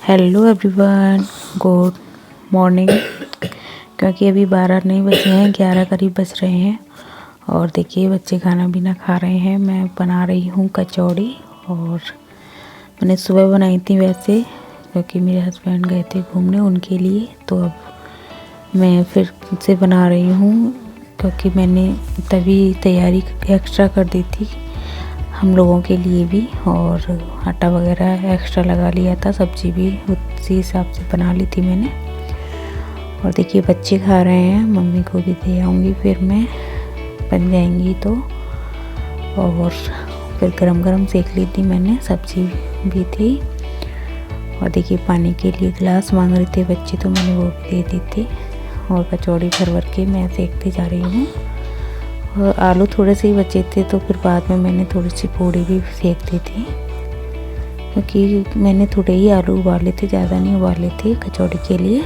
Hello everyone, good morning. क्योंकि अभी 12 नहीं बजे हैं, 11 करीब बज रहे हैं। और देखिए बच्चे खाना पीना खा रहे हैं। मैं बना रही हूँ कचौड़ी। और मैंने सुबह बनाई थी वैसे, क्योंकि मेरे हस्बैंड गए थे घूमने उनके लिए। तो अब मैं फिर से बना रही हूँ, क्योंकि मैंने तभी तैयारी एक्स्ट्रा कर दी थी हम लोगों के लिए भी। और आटा वगैरह एक्स्ट्रा लगा लिया था, सब्ज़ी भी उसी हिसाब से बना ली थी मैंने। और देखिए बच्चे खा रहे हैं, मम्मी को भी दे आऊँगी फिर मैं, बन जाएंगी तो। और फिर गरम गरम सेक ली थी मैंने, सब्ज़ी भी थी। और देखिए पानी के लिए गिलास मांग रहे थे बच्चे, तो मैंने वो भी दे दी थी। और कचौड़ी भर भर के मैं सेकती जा रही हूँ। और आलू थोड़े से ही बचे थे, तो फिर बाद में मैंने थोड़ी सी पूड़ी भी सेक दी थी, क्योंकि मैंने थोड़े ही आलू उबाले थे, ज़्यादा नहीं उबाले थे कचौड़ी के लिए।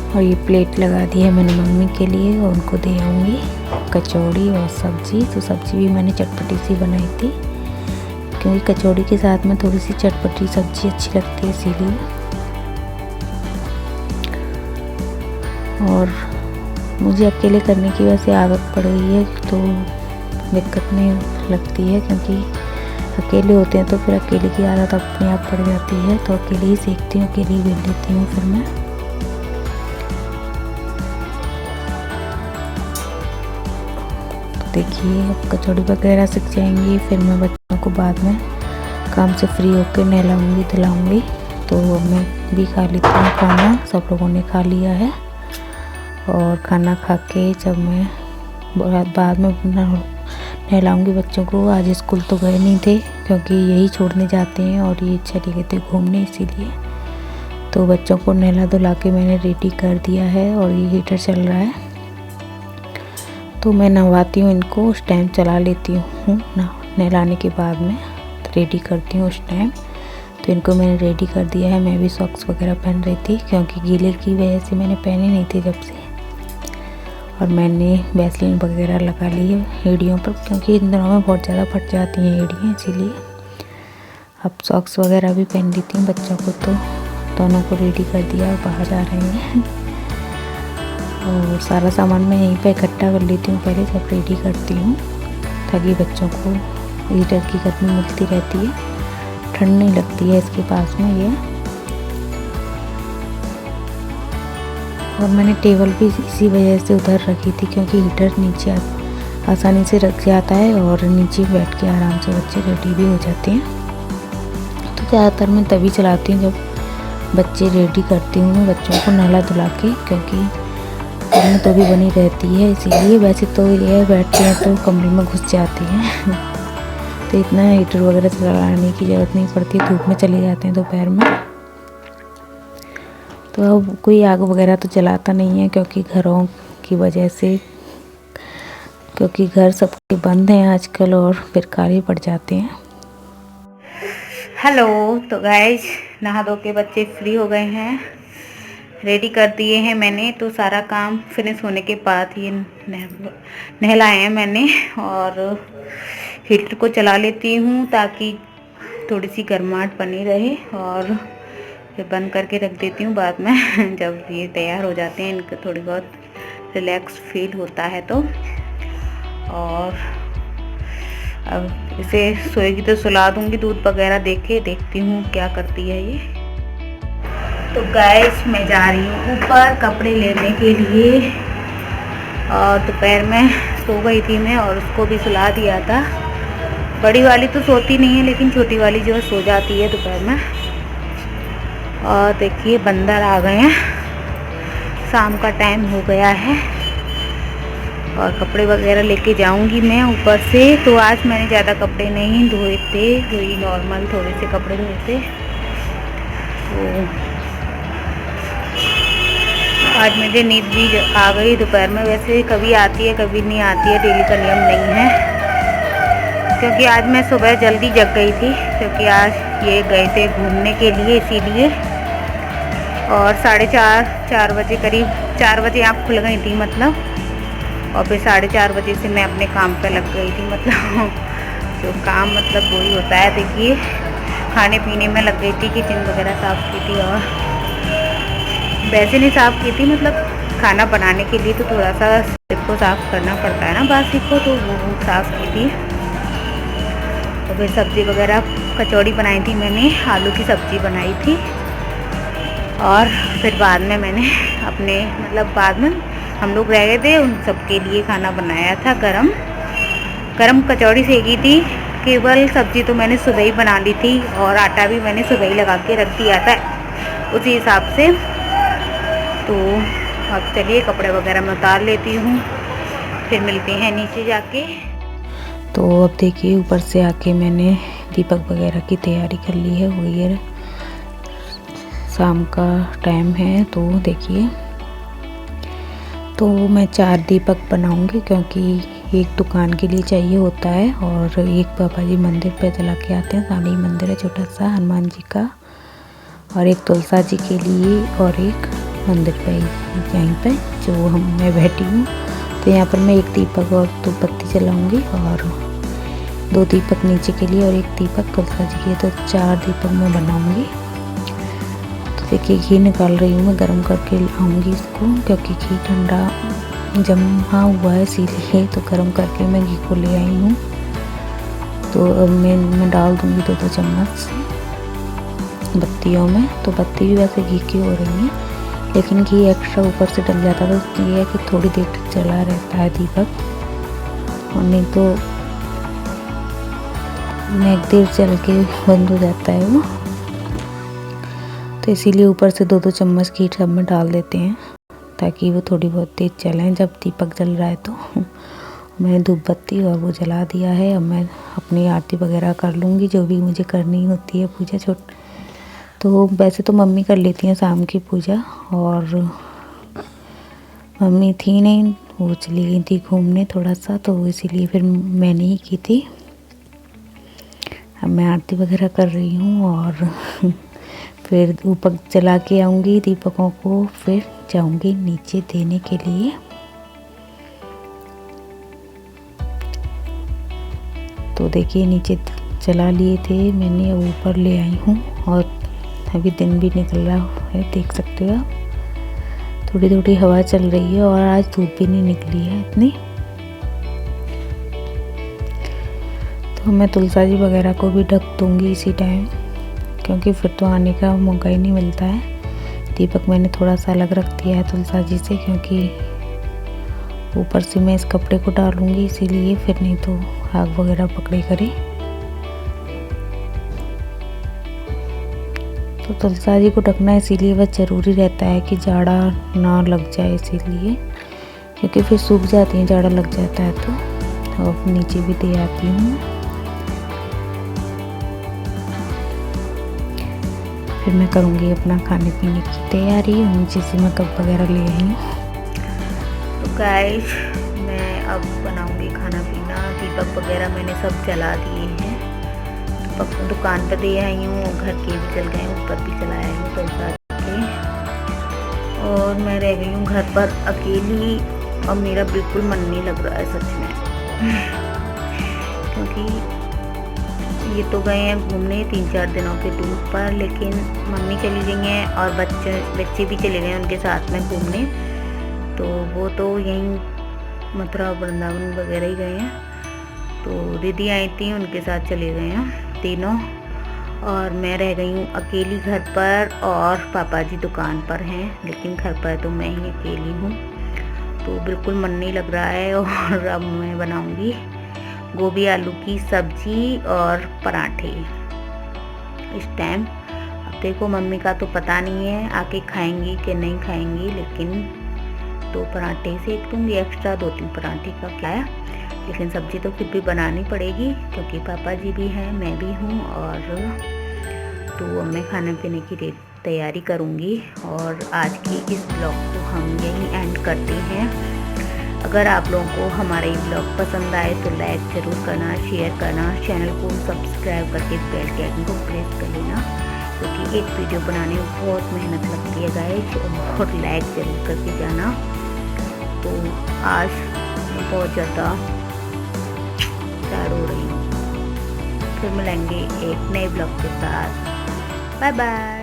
और ये प्लेट लगा दी है मैंने मम्मी के लिए, और उनको दे आऊँगी कचौड़ी और सब्ज़ी। तो सब्ज़ी भी मैंने चटपटी सी बनाई थी, क्योंकि कचौड़ी के साथ में थोड़ी सी चटपटी सब्ज़ी अच्छी लगती है, इसीलिए। और मुझे अकेले करने की वैसे आदत पड़ गई है, तो दिक्कत नहीं लगती है। क्योंकि अकेले होते हैं तो फिर अकेले की आदत अपने आप पड़ जाती है। तो अकेले ही सीखती हूँ, अकेले ही बेल लेती हूँ फिर मैं। तो देखिए अब कचौड़ी वगैरह सीख जाएंगी, फिर मैं बच्चों को बाद में काम से फ्री होकर नहलाऊँगी धुलाऊँगी। तो मैं भी खा लेती हूँ खाना, सब लोगों ने खा लिया है। और खाना खा के जब मैं बाद में नहलाऊँगी बच्चों को। आज स्कूल तो गए नहीं थे, क्योंकि यही छोड़ने जाते हैं और ये चले गए थे घूमने, इसीलिए। तो बच्चों को नहला धुला के मैंने रेडी कर दिया है। और ये हीटर चल रहा है, तो मैं नहवाती हूँ इनको, उस टाइम चला लेती हूँ नहलाने के बाद में रेडी करती हूँ उस टाइम। तो इनको मैंने रेडी कर दिया है। मैं भी सॉक्स वगैरह पहन रही थी, क्योंकि गीले की वजह से मैंने पहने नहीं थे जब से। और मैंने वैसलीन वगैरह लगा ली है एड़ियों पर, क्योंकि इन दिनों में बहुत ज़्यादा फट जाती हैं एड़ियाँ, इसीलिए। अब सॉक्स वगैरह भी पहन दी थी बच्चों को, तो दोनों को रेडी कर दिया, बाहर जा रहे हैं। और सारा सामान मैं यहीं पे इकट्ठा कर लेती हूँ पहले, जब रेडी करती हूँ, ताकि बच्चों को हीटर की गर्मी मिलती रहती है, ठंड नहीं लगती है इसके पास में ये। और मैंने टेबल भी इसी वजह से उधर रखी थी, क्योंकि हीटर नीचे आसानी से रख जाता है और नीचे बैठ के आराम से बच्चे रेडी भी हो जाते हैं। तो ज़्यादातर मैं तभी चलाती हूँ जब बच्चे रेडी करती हूँ मैं बच्चों को नहला धुला के, क्योंकि गर्मी तो भी बनी रहती है, इसीलिए। वैसे तो ये बैठते हैं तो कमरे में घुस जाती हैं तो इतना हीटर वगैरह चलाने की ज़रूरत नहीं पड़ती, धूप में चले जाते हैं दोपहर में। तो अब कोई आग वगैरह तो जलाता नहीं है, क्योंकि घरों की वजह से, क्योंकि घर सबके बंद हैं आजकल और फिर काले पड़ जाते हैं। हेलो, तो गाइज नहा धो के बच्चे फ्री हो गए हैं, रेडी कर दिए हैं मैंने। तो सारा काम फिनिश होने के बाद ये नहलाए हैं मैंने। और हीटर को चला लेती हूँ, ताकि थोड़ी सी गर्माहट बनी रहे। और फिर बंद करके रख देती हूँ बाद में जब ये तैयार हो जाते हैं, इनको थोड़ी बहुत रिलैक्स फील होता है तो। और अब इसे सोएगी तो सुला दूँगी, दूध वगैरह देखती हूँ क्या करती है ये। तो गाइस मैं जा रही हूँ ऊपर कपड़े लेने के लिए। और दोपहर में सो गई थी मैं, और उसको भी सुला दिया था। बड़ी वाली तो सोती नहीं है, लेकिन छोटी वाली जो है सो जाती है दोपहर में। और देखिए बंदर आ गए हैं, शाम का टाइम हो गया है। और कपड़े वगैरह लेके जाऊंगी मैं ऊपर से। तो आज मैंने ज़्यादा कपड़े नहीं धोए थे, वही नॉर्मल थोड़े से कपड़े धोए थे। तो आज मुझे नींद भी आ गई दोपहर में। वैसे कभी आती है कभी नहीं आती है, डेली का नियम नहीं है। क्योंकि आज मैं सुबह जल्दी जग गई थी, क्योंकि आज ये गए थे घूमने के लिए, इसीलिए। और 4:30 बजे करीब, 4 बजे आँख खुल गई थी मतलब। और फिर 4:30 बजे से मैं अपने काम पे लग गई थी मतलब जो काम मतलब वही होता है। देखिए खाने पीने में लग गई थी, किचन वगैरह साफ़ की थी। और वैसे नहीं साफ़ की थी, मतलब खाना बनाने के लिए तो थोड़ा सा सिर को साफ़ करना पड़ता है ना बासी को, तो वो साफ़ की थी। तो फिर सब्ज़ी वगैरह कचौड़ी बनाई थी मैंने, आलू की सब्ज़ी बनाई थी। और फिर बाद में मैंने अपने मतलब बाद में हम लोग रह गए थे, उन सब के लिए खाना बनाया था। गरम कचौड़ी सेकी थी। केवल सब्ज़ी तो मैंने सुबह ही बना ली थी और आटा भी मैंने सुबह ही लगा के रख दिया था उसी हिसाब से। तो अब चलिए कपड़े वगैरह मैं उतार लेती हूँ, फिर मिलते हैं नीचे जाके। तो अब देखिए ऊपर से आके मैंने दीपक वगैरह की तैयारी कर ली है। हो गई है, शाम का टाइम है। तो देखिए, तो मैं 4 दीपक बनाऊंगी क्योंकि एक दुकान के लिए चाहिए होता है और एक पापा जी मंदिर पे जला के आते हैं। सामने ही मंदिर है छोटा सा हनुमान जी का, और एक तुलसा जी के लिए, और एक मंदिर पे यहीं पे जो मैं बैठी हूँ। तो यहाँ पर मैं एक दीपक और 2 बत्ती जलाऊंगी, और 2 दीपक नीचे के लिए और एक दीपक तुलसा जी के लिए। तो 4 दीपक मैं बनाऊंगी। तो देखिए घी निकाल रही हूँ मैं, गर्म करके लाऊंगी इसको क्योंकि घी ठंडा जमा हुआ है, इसीलिए तो गर्म करके मैं घी को ले आई हूँ। तो अब मैं डाल दूँगी 2-2 चम्मच बत्तियों में। तो बत्ती भी वैसे घी की हो रही है, लेकिन घी एक्स्ट्रा ऊपर से डल जाता है, तो ये है कि थोड़ी देर तक जला रहता है दीपक, और नहीं तो एक देर चल के बंद हो जाता है वो। तो इसीलिए ऊपर से 2-2 चम्मच घी सब में डाल देते हैं ताकि वो थोड़ी बहुत तेज़ चलें जब दीपक जल रहा है। तो मैंने धूप बत्ती और वो जला दिया है। अब मैं अपनी आरती वगैरह कर लूँगी, जो भी मुझे करनी होती है पूजा। तो वैसे तो मम्मी कर लेती हैं शाम की पूजा, और मम्मी थी नहीं, वो चली गई थी घूमने थोड़ा सा, तो इसीलिए फिर मैंने ही की थी। अब मैं आरती वगैरह कर रही हूँ और फिर ऊपर जला के आऊँगी दीपकों को, फिर जाऊँगी नीचे देने के लिए। तो देखिए नीचे जला लिए थे मैंने, ऊपर ले आई हूँ, और अभी दिन भी निकल रहा है, देख सकते हो आप। थोड़ी थोड़ी हवा चल रही है और आज धूप भी नहीं निकली है इतनी। तो मैं तुलसा जी वगैरह को भी ढक दूँगी इसी टाइम, क्योंकि फिर तो आने का मौका ही नहीं मिलता है। दीपक मैंने थोड़ा सा अलग रख दिया है तुलसा जी से, क्योंकि ऊपर से मैं इस कपड़े को डालूँगी, इसीलिए फिर नहीं तो आग वगैरह पकड़े करे। तो तुलसा जी को ढकना इसीलिए वह ज़रूरी रहता है कि जाड़ा ना लग जाए, इसीलिए, क्योंकि फिर सूख जाती हैं जाड़ा लग जाता है। तो अब नीचे भी दे आती हूँ। फिर मैं करूँगी अपना खाने पीने की तैयारी। नीचे से मैं कप वगैरह ले आई हूँ। तो गाइस मैं अब बनाऊँगी खाना पीना। दीपक वगैरह मैंने सब जला दिए हैं, दुकान पर दे आई हूँ, घर के भी जल गए, ऊपर भी जलाया हूँ तुलसा के। और मैं रह गई हूँ घर पर अकेली, और मेरा बिल्कुल मन नहीं लग रहा है सच में क्योंकि ये तो गए हैं घूमने 3-4 दिनों के टूर पर, लेकिन मम्मी चली गई हैं और बच्चे भी चले गए उनके साथ में घूमने। तो वो तो यहीं मथुरा वृंदावन वगैरह ही गए हैं। तो दीदी आई थी, उनके साथ चले गए हैं तीनों, और मैं रह गई हूँ अकेली घर पर, और पापा जी दुकान पर हैं, लेकिन घर पर तो मैं ही अकेली हूँ। तो बिल्कुल मन नहीं लग रहा है। और अब मैं बनाऊँगी गोभी आलू की सब्ज़ी और पराठे इस टाइम। अब देखो मम्मी का तो पता नहीं है आके खाएंगी कि नहीं खाएंगी, लेकिन 2 पराठे सेक दूँगी एक्स्ट्रा, 2-3 पराठे का क्या है, लेकिन सब्ज़ी तो फिर भी बनानी पड़ेगी क्योंकि पापा जी भी हैं, मैं भी हूँ। और तो मैं खाने पीने की तैयारी करूँगी, और आज की इस ब्लॉग को हम यहीं एंड करते हैं। अगर आप लोगों को हमारा ये ब्लॉग पसंद आए तो लाइक ज़रूर करना, शेयर करना, चैनल को सब्सक्राइब करके बेल के आइकन को प्रेस कर लेना, क्योंकि एक वीडियो बनाने में बहुत मेहनत लगती है गाइस, और लाइक ज़रूर करके जाना। तो आज बहुत ज़्यादा टायर्ड हो रही हूँ, फिर मिलेंगे एक नए ब्लॉग के साथ। Bye bye.